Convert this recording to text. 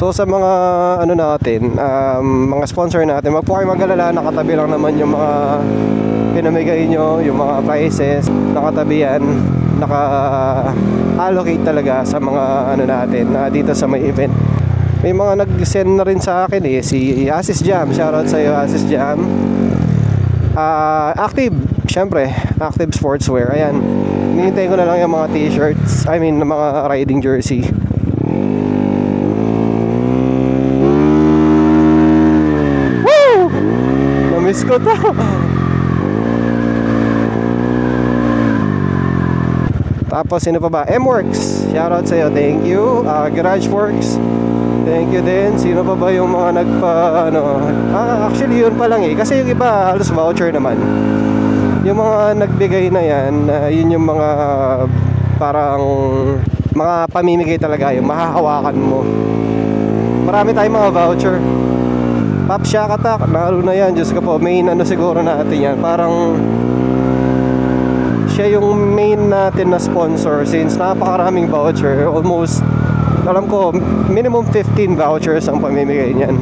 So sa mga ano natin, mga sponsor natin, wag po kayo mag-alala, nakatabi lang naman yung mga pinamigay nyo, yung mga prices, nakatabi yan, naka-allocate talaga sa mga ano natin dito sa may event. May mga nag-send na rin sa akin si Asis Jam, shoutout sa iyo Asis Jam. Active, syempre, Active Sportswear, ayan. Hinihintay ko na lang yung mga t-shirts, I mean mga riding jersey. Namiss ko to. Tapos sino pa ba? M-Works, shoutout sa iyo, thank you. GarageWorks, thank you din. Sino pa ba yung mga actually yun pa lang kasi yung iba halos voucher naman. Yung mga nagbigay na yan, yun yung mga parang mga pamimigay talaga, yung mahahawakan mo. Marami tayong mga voucher. Pop Shack Attack, naroon na yan. Diyos ko po, main siguro natin yan. Parang siya yung main natin na sponsor since napakaraming voucher. Almost, alam ko, minimum 15 vouchers ang pamimigay niyan.